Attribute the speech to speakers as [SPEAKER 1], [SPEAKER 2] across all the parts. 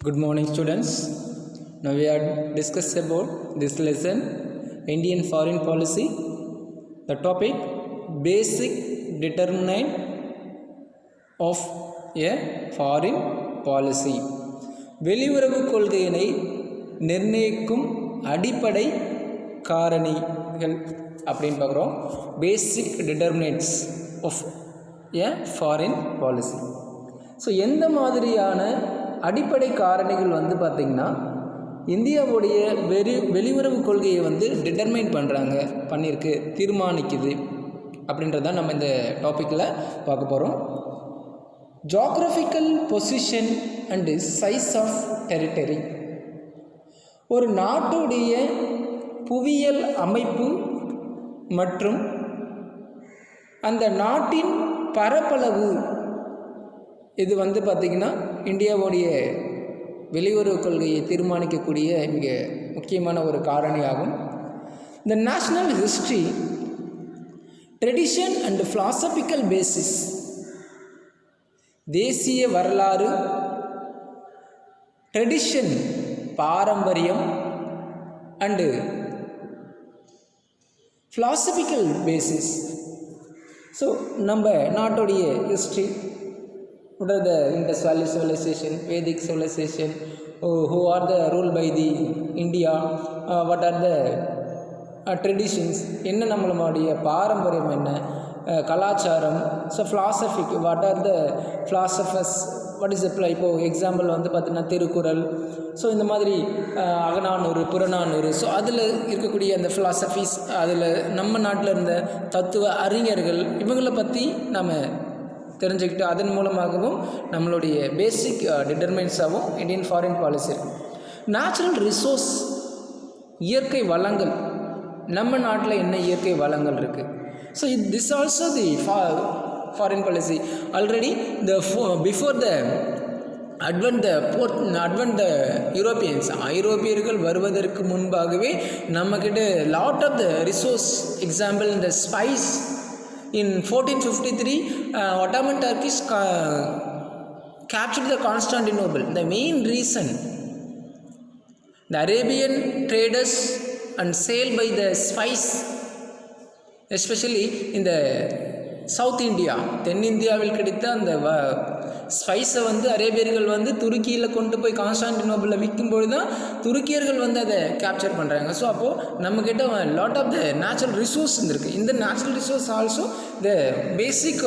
[SPEAKER 1] Good morning, students. Now we are discuss about this lesson, Indian foreign policy. The topic, basic determinant of a foreign policy. வெளியுறவு கொள்கையினை நிர்ணயிக்கும் அடிப்படை காரணிகள் அப்படின்னு பார்க்குறோம். Basic determinants of a foreign policy. So எந்த மாதிரியான அடிப்படை காரணிகள் வந்து பார்த்திங்கன்னா இந்தியாவுடைய வெளியுறவு கொள்கையை வந்து டிட்டர்மைன் பண்ணியிருக்கு, தீர்மானிக்குது அப்படின்றதான் நம்ம இந்த டாப்பிக்கில் பார்க்க போகிறோம். Geographical position and size of territory. ஒரு நாட்டுடைய புவியியல் அமைப்பு மற்றும் அந்த நாட்டின் பரப்பளவு, இது வந்து பார்த்திங்கன்னா இந்தியாவுடைய வெளியுறவு கொள்கையை தீர்மானிக்கக்கூடிய மிக முக்கியமான ஒரு காரணியாகும். இந்த national history, tradition and philosophical basis. தேசிய வரலாறு, ட்ரெடிஷன் பாரம்பரியம் அண்டு ஃபிலாசபிக்கல் பேசிஸ். ஸோ நம்ம நாட்டுடைய history, what are the Indus Valley civilization, Vedic civilization, who are the ruled by the India, what are the traditions, என்ன நம்மளுடைய பாரம்பரியம், என்ன கலாச்சாரம். So philosophic, what are the philosophers, what is இப்போது example வந்து பார்த்திங்கன்னா திருக்குறள். ஸோ இந்த மாதிரி அகநானூறு, புறநானூறு. ஸோ அதில் இருக்கக்கூடிய அந்த ஃபிலாசபிஸ், அதில் நம்ம நாட்டில் இருந்த தத்துவ அறிஞர்கள், இவங்களை பற்றி நம்ம தெரிஞ்சுக்கிட்டு அதன் மூலமாகவும் நம்மளுடைய பேசிக் டிட்டர்மினன்ஸாகவும் இந்தியன் ஃபாரின் பாலிசி இருக்குது. நேச்சுரல் ரிசோர்ஸ், இயற்கை வளங்கள். நம்ம நாட்டில் என்ன இயற்கை வளங்கள் இருக்குது. So this also the foreign policy. Already before the advent the Europeans, ஐரோப்பியர்கள் வருவதற்கு முன்பாகவே நம்மக்கிட்ட lot of the resource. Example, இந்த spice. In 1453, Ottoman Turkish captured the Constantinople. The main reason, the Arabian traders and sailed by the spice, especially in the South India, தென்னிந்தியாவில் கிடைத்த அந்த ஸ்பைஸை வந்து அரேபியர்கள் வந்து துருக்கியில் கொண்டு போய் கான்ஸ்டான்டினோபிளில் விற்கும்போது தான் துருக்கியர்கள் வந்து அதை கேப்சர் பண்ணுறாங்க. ஸோ அப்போது நம்மக்கிட்ட lot of the natural resource இருந்திருக்கு. இந்த natural resource also the basic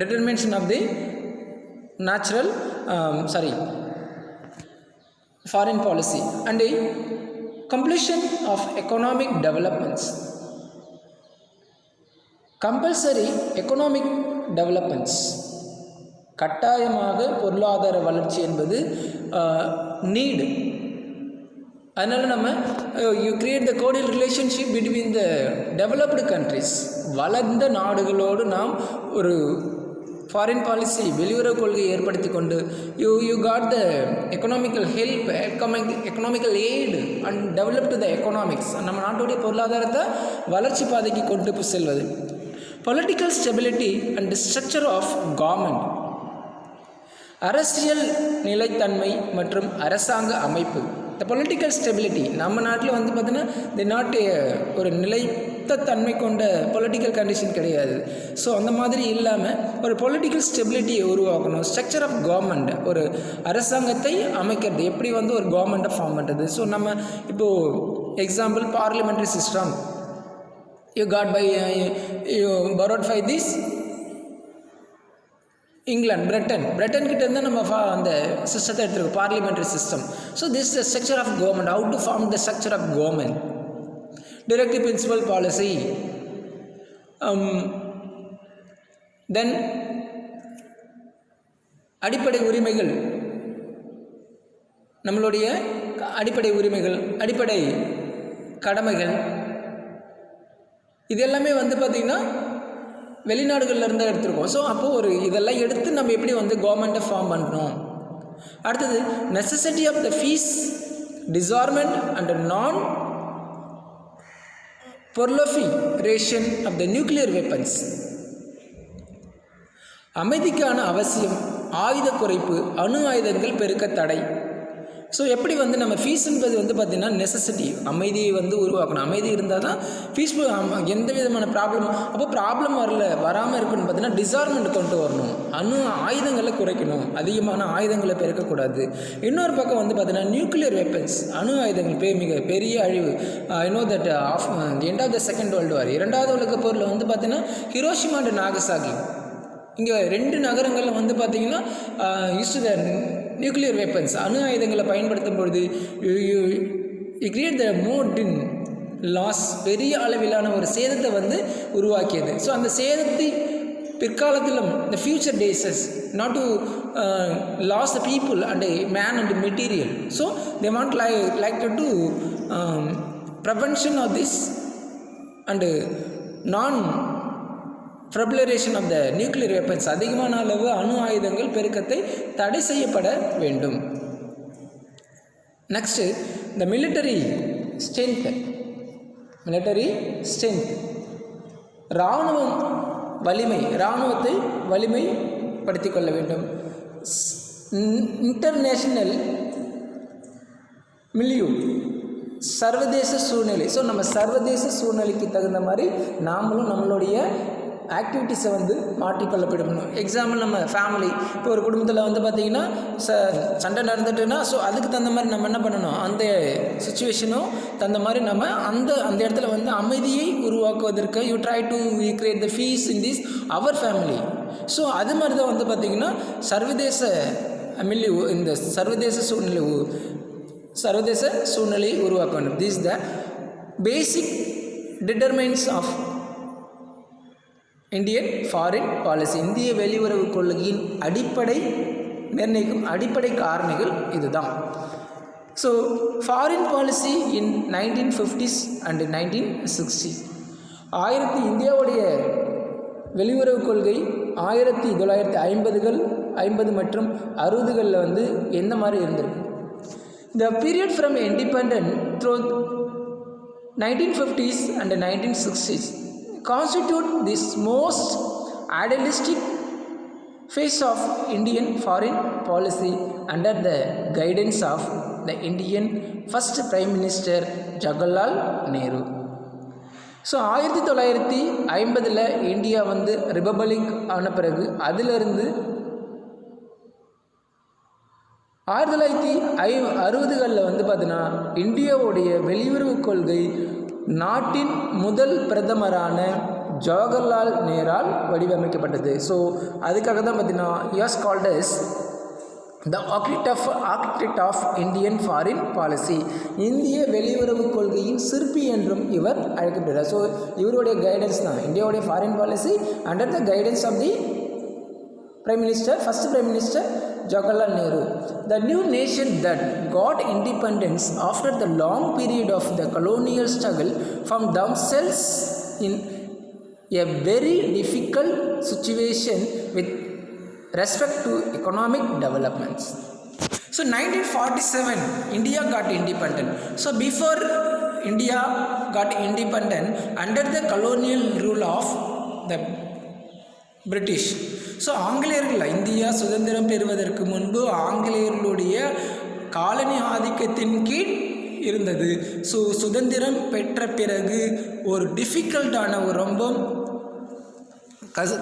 [SPEAKER 1] determination of the natural foreign policy and completion of economic developments. Compulsory economic developments, கட்டாயமாக பொருளாதார வளர்ச்சி என்பது நீடு. அதனால் நம்ம you create the cordial relationship between the developed countries. வளர்ந்த நாடுகளோடு நாம் ஒரு ஃபாரின் பாலிசி, வெளியுறவு கொள்கையை ஏற்படுத்தி கொண்டு you got the economical help, economical aid and develop to the economics. நம்ம நாட்டுடைய பொருளாதாரத்தை வளர்ச்சி பாதைக்கு கொண்டு செல்வது. Political stability and structure of government. அரசியல் நிலைத்தன்மை மற்றும் அரசாங்க அமைப்பு. இந்த பொலிட்டிக்கல் ஸ்டெபிலிட்டி நம்ம நாட்டில் வந்து பார்த்திங்கன்னா இந்த நாட்டு ஒரு நிலைத்த தன்மை கொண்ட பொலிட்டிக்கல் கண்டிஷன் கிடையாது. ஸோ அந்த மாதிரி இல்லாமல் ஒரு பொலிட்டிக்கல் ஸ்டெபிலிட்டியை உருவாக்கணும். ஸ்ட்ரக்சர் ஆஃப் கவர்மெண்ட், ஒரு அரசாங்கத்தை அமைக்கிறது, எப்படி வந்து ஒரு கவர்மெண்ட்டை ஃபார்ம் பண்ணுறது. ஸோ நம்ம இப்போது example parliamentary system you got by you borrowed by this England, Britain கிட்ட இருந்து நம்ம அந்த சிஸ்டத்தை எடுத்துருக்கோம், parliamentary system. So this the structure of government. How to form the structure of government. Directive principle policy. Then அடிப்படை உரிமைகள், நம்மளுடைய அடிப்படை உரிமைகள், அடிப்படை கடமைகள். இது எல்லாமே வந்து பார்த்திங்கன்னா வெளிநாடுகளில் இருந்தால் எடுத்துருக்கோம். ஸோ அப்போது இதெல்லாம் எடுத்து நம்ம எப்படி வந்து கவர்மெண்ட்டை ஃபார்ம் பண்ணுறோம். அடுத்தது necessity of the peace, disarmament and non proliferation of the nuclear weapons. அமைதிக்கான அவசியம் ஆயுத குறைப்பு, அணு ஆயுதங்கள் பெருக்க தடை. ஸோ எப்படி வந்து நம்ம ஃபீஸுன்றது வந்து பார்த்திங்கன்னா நெசசிட்டி, அமைதியை வந்து உருவாக்கணும். அமைதி இருந்தால் தான் பீஸ்ஃபுல், எந்த விதமான ப்ராப்ளம், அப்போ ப்ராப்ளம் வராமல் இருக்குன்னு பார்த்தீங்கன்னா டிசார்மெண்ட் கொண்டு வரணும், அணு ஆயுதங்களை குறைக்கணும், அதிகமான ஆயுதங்களை பெருக்கக்கூடாது. இன்னொரு பக்கம் வந்து பார்த்திங்கன்னா நியூக்ளியர் வெப்பன்ஸ், அணு ஆயுதங்கள் மிக பெரிய அழிவு. I know that end of the Second World War, இரண்டாவது உலக போரில் வந்து பார்த்திங்கன்னா ஹிரோஷிமா அண்ட் நாகசாகி, இங்கே 2 நகரங்களில் வந்து பார்த்திங்கன்னா யூஸ்டு த நியூக்ளியர் வெப்பன்ஸ், அணு ஆயுதங்களை பயன்படுத்தும் பொழுது கிரியேட் த மோர் லாஸ், பெரிய அளவிலான ஒரு சேதத்தை வந்து உருவாக்கியது. ஸோ அந்த சேதத்தை பிற்காலத்திலும் இந்த future days not to lose the people and man and material. So they want like to prevention of this and non proliferation of the nuclear weapons, அதிகமான அளவு அணு ஆயுதங்கள் பெருக்கத்தை தடை செய்யப்பட வேண்டும். Next the military strength. இராணுவம் வலிமை, இராணுவத்தை வலிமைப்படுத்தி கொள்ள வேண்டும். இன்டர்நேஷ்னல் மிலியூ, சர்வதேச சூழ்நிலை. ஸோ நம்ம சர்வதேச சூழ்நிலைக்கு தகுந்த மாதிரி நாமளும் நம்மளுடைய ஆக்டிவிட்டீஸை வந்து மாற்றிக்கொள்ளப்படணும். எக்ஸாம்பிள் நம்ம ஃபேமிலி, இப்போ ஒரு குடும்பத்தில் வந்து பார்த்திங்கன்னா சண்டை நடந்துட்டுன்னா, ஸோ அதுக்கு தகுந்த மாதிரி நம்ம என்ன பண்ணணும், அந்த சுச்சுவேஷனும் தகுந்த மாதிரி நம்ம அந்த இடத்துல வந்து அமைதியை உருவாக்குவதற்கு you try to create the peace in this our family. So அது மாதிரி தான் வந்து பார்த்திங்கன்னா சர்வதேச மிலியூ, இந்த சர்வதேச சூழ்நிலையை உருவாக்க வேண்டும். This the basic determines of Indian foreign policy. இந்திய வெளியுறவு கொள்கையின் நிர்ணயிக்கும் அடிப்படை காரணிகள் இதுதான். So foreign policy in 1950s and 1960. இந்தியாவுடைய வெளியுறவு கொள்கை 1950 மற்றும் 60களில் வந்து எந்த மாதிரி இருந்திருக்கு. The period from independence through 1950s and 1960s constitute this most idealistic phase of Indian foreign policy under the guidance of the Indian first Prime Minister Jawaharlal Nehru. So 1950 India வந்து republic ஆன பிறகு அதிலிருந்து 1960களில் வந்து பார்த்தீங்கன்னா இந்தியாவுடைய வெளியுறவு கொள்கை நாட்டின் முதல் பிரதமரான ஜவஹர்லால் நேரால் வடிவமைக்கப்பட்டது. ஸோ அதுக்காக தான் பார்த்தீங்கன்னா is called as the architect of Indian foreign policy, இந்திய வெளியுறவு கொள்கையின் சிற்பி என்றும் இவர் அழைக்கப்படுகிறார். ஸோ இவருடைய கைடன்ஸ் தான் இந்தியாவுடைய foreign policy under the guidance of the first Prime Minister Jawaharlal Nehru. The new nation that got independence after the long period of the colonial struggle found themselves in a very difficult situation with respect to economic developments. So 1947 India got independent. So before India got independent under the colonial rule of the British. So ஆங்கிலேயர்கள் India சுதந்திரம் பெறுவதற்கு முன்பு ஆங்கிலேயர்களுடைய colony ஆதிக்கத்தின் கீழ் இருந்தது. So சுதந்திரம் பெற்ற பிறகு ஒரு டிஃபிகல்ட்டான ஒரு ரொம்ப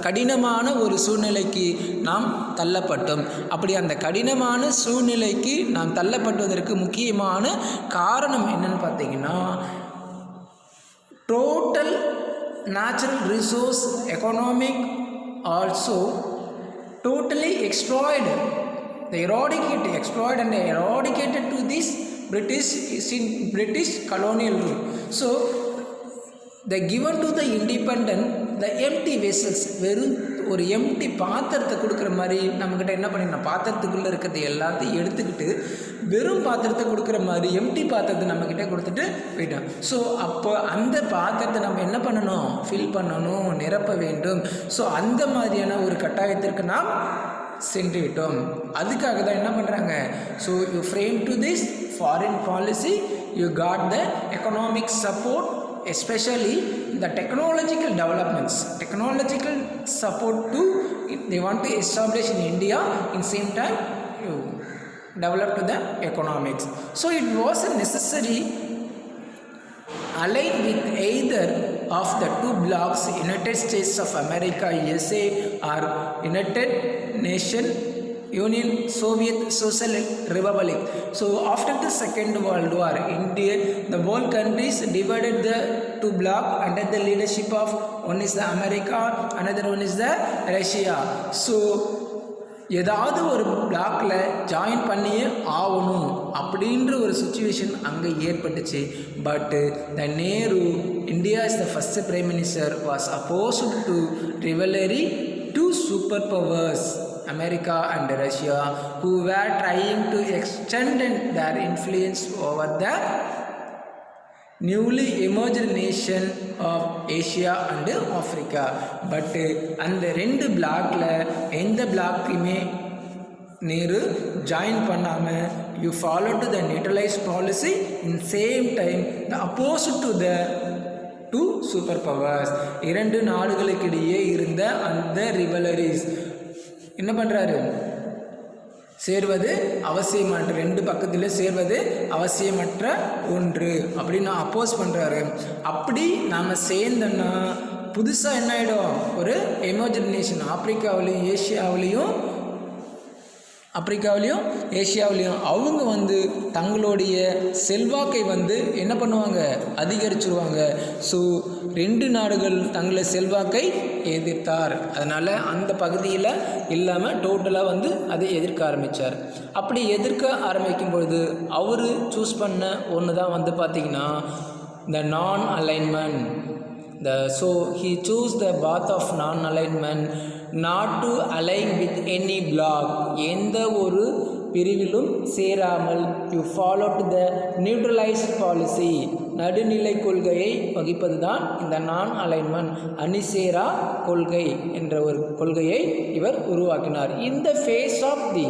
[SPEAKER 1] கடினமான ஒரு சூழ்நிலைக்கு நாம் தள்ளப்பட்டோம். அப்படி அந்த கடினமான சூழ்நிலைக்கு நாம் தள்ளப்பட்டதற்கு முக்கியமான காரணம் என்னன்னு பார்த்தீங்கன்னா total natural resource economic also totally exploited and eradicated to this British colonial rule. So they given to the independent the empty vessels, வெறும் ஒரு எம்டி பாத்திரத்தை கொடுக்குற மாதிரி நம்மக்கிட்ட என்ன பண்ணிடணும், பாத்திரத்துக்குள்ளே இருக்கிறது எல்லாத்தையும் எடுத்துக்கிட்டு வெறும் பாத்திரத்தை கொடுக்குற மாதிரி எம்டி பாத்திரத்தை நம்மக்கிட்ட கொடுத்துட்டு போயிட்டோம். ஸோ அப்போ அந்த பாத்திரத்தை நம்ம என்ன பண்ணணும், ஃபில் பண்ணணும், நிரப்ப வேண்டும். ஸோ அந்த மாதிரியான ஒரு கட்டாயத்திற்கு நாம் சென்று விட்டோம். அதுக்காக தான் என்ன பண்ணுறாங்க, so you frame to this foreign policy, you got the economic support, especially the technological developments, technological support to they want to establish in India, in same time you develop to the economics. So it was a necessary aligned with either of the two blocks, United States of America USA or United Nation Union Soviet Social Republic. So after the Second World War, India, the world countries divided the two blocks under the leadership of one is the America, another one is the Russia. So ஏதாவது ஒரு பிளாக்ல join பண்ணியே ஆகணும் அப்படின்ற ஒரு situation அங்கே ஏற்பட்டுச்சு. But the Nehru, India is the first prime minister, was opposed to rivalry two superpowers, America and Russia, who were trying to extend their influence over the newly emerged nation of Asia and Africa. But அந்த ரெண்டு பிளாக்ல எந்த பிளாக்கையுமே Nehru join பண்ணாமல் you follow to the neutralise policy, in same time the oppose to the two superpowers. இரண்டு நாடுகளுக்கிடையே இருந்த அந்த ரிவலரிஸ் என்ன பண்ணுறாரு, சேர்வது அவசியமற்ற, ரெண்டு பக்கத்தில் சேர்வது அவசியமற்ற ஒன்று அப்படின்னு அப்போஸ் பண்ணுறாரு. அப்படி நாம் சேர்ந்தோன்னா புதுசாக என்ன ஆகிடும், ஒரு எமர்ஜென்ட் நேஷன் ஆப்பிரிக்காவிலையும் ஏஷியாவிலையும் அவங்க வந்து தங்களுடைய செல்வாக்கை வந்து என்ன பண்ணுவாங்க, அதிகரிச்சுருவாங்க. ஸோ ரெண்டு நாடுகள் தங்களை செல்வாக்கை எதிர்த்தார். அதனால் அந்த பகுதியில் இல்லாமல் டோட்டலாக வந்து அதை எதிர்க்க ஆரம்பித்தார். அப்படி எதிர்க்க ஆரம்பிக்கும் பொழுது அவர் சூஸ் பண்ண ஒன்று தான் வந்து பார்த்திங்கன்னா the non alignment. So he chose the path of non-alignment, not to align with any block, எந்த ஒரு பிரிவிலும் சேராமல், you follow to the neutralized policy, நடுநிலை கொள்கையை வகிப்பது தான் இந்த நான் அலைன்மெண்ட், அணிசேரா கொள்கை என்ற ஒரு கொள்கையை இவர் உருவாக்கினார். In the face of the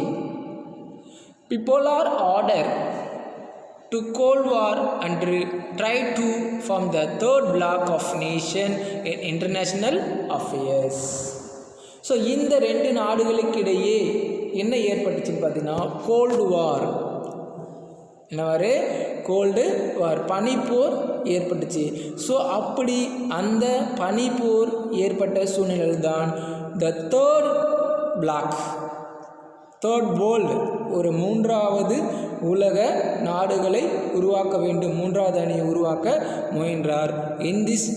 [SPEAKER 1] bipolar order to Cold War and tried to form the third block of nation in international affairs. So இந்த ரெண்டு நாடுகளுக்கிடையே என்ன ஏற்பட்டுச்சுன்னு பார்த்தீங்கன்னா கோல்டு வார், என்னவாரு கோல்டு வார், பனிப்போர் ஏற்பட்டுச்சு. ஸோ அப்படி அந்த பனிப்போர் ஏற்பட்ட சூழ்நிலையில் தான் the third black, third world, ஒரு மூன்றாவது உலக நாடுகளை உருவாக்க வேண்டும், மூன்றாவது அணியை உருவாக்க முயன்றார். இன் திஸ்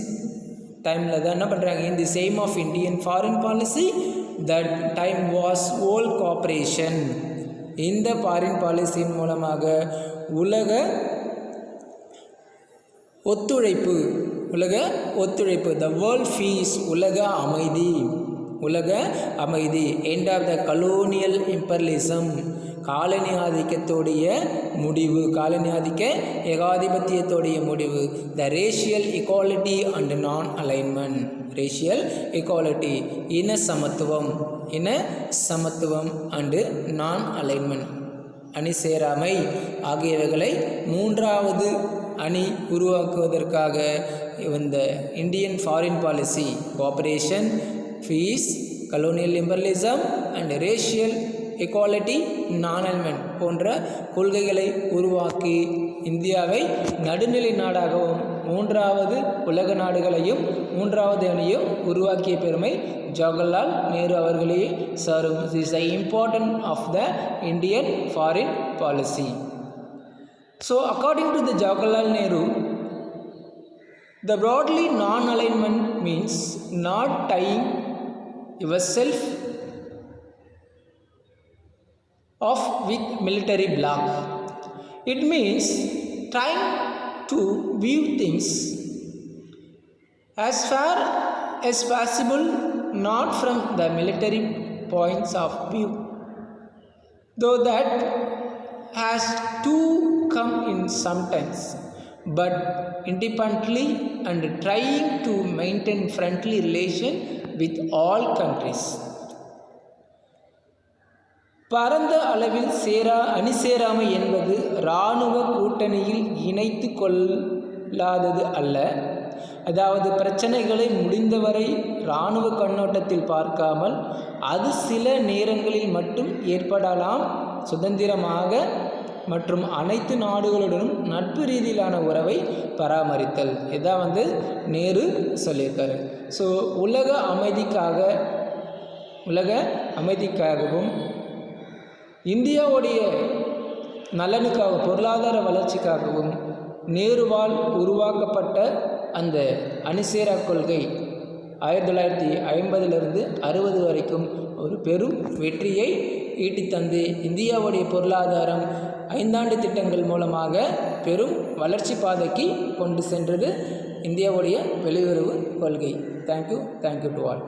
[SPEAKER 1] டைமில் தான் என்ன பண்ணுறாங்க, in the same of Indian foreign policy, that time was world cooperation. இந்த ஃபாரின் பாலிசியின் மூலமாக உலக ஒத்துழைப்பு, த வேர்ல்ட் பீஸ், உலக அமைதி, end of the colonial imperialism, காலனி ஆதிக்கத்தோடைய முடிவு, ஏகாதிபத்தியத்தோடைய முடிவு, the racial equality and non alignment, racial equality, இன சமத்துவம் அண்டு நான் அலைன்மெண்ட், அணி சேராமை ஆகியவைகளை மூன்றாவது அணி உருவாக்குவதற்காக இந்த Indian foreign policy, cooperation, peace, colonial imperialism and racial equality, non alignment போன்ற கொள்கைகளை உருவாக்கி இந்தியாவை நடுநிலை நாடாகவும் மூன்றாவது உலக நாடுகளையும் மூன்றாவது அணியும் உருவாக்கிய பெருமை ஜவஹர்லால் நேரு அவர்களே சாரும். Is the important of the Indian foreign policy. So according to the Jawaharlal Nehru, the broadly non-alignment means not tying yourself off with military bloc. It means trying to view things as far as possible, not from the military points of view, though that has to come in sometimes, but independently and trying to maintain friendly relation with all countries. பரந்த அளவில் அணிசேராமை என்பது இராணுவ கூட்டணியில் இணைத்து கொள்ளாதது அல்ல, அதாவது பிரச்சனைகளை முடிந்தவரை இராணுவ கண்ணோட்டத்தில் பார்க்காமல் அது சில நேரங்களில் மட்டும் ஏற்படலாம், சுதந்திரமாக மற்றும் அனைத்து நாடுகளுடனும் நட்பு ரீதியிலான உறவை பராமரித்தல். இதான் நேரு சொல்லியிருக்காரு. ஸோ உலக அமைதிக்காகவும் இந்தியாவுடைய நலனுக்காக பொருளாதார வளர்ச்சிக்காகவும் நேருவால் உருவாக்கப்பட்ட அந்த அணிசேரா கொள்கை 1950 60 வரைக்கும் ஒரு பெரும் வெற்றியை ஈட்டித்தந்து இந்தியாவுடைய பொருளாதாரம் 5 ஆண்டு திட்டங்கள் மூலமாக பெரும் வளர்ச்சி பாதைக்கு கொண்டு சென்றது இந்தியாவுடைய வெளியுறவு கொள்கை. Thank you to all.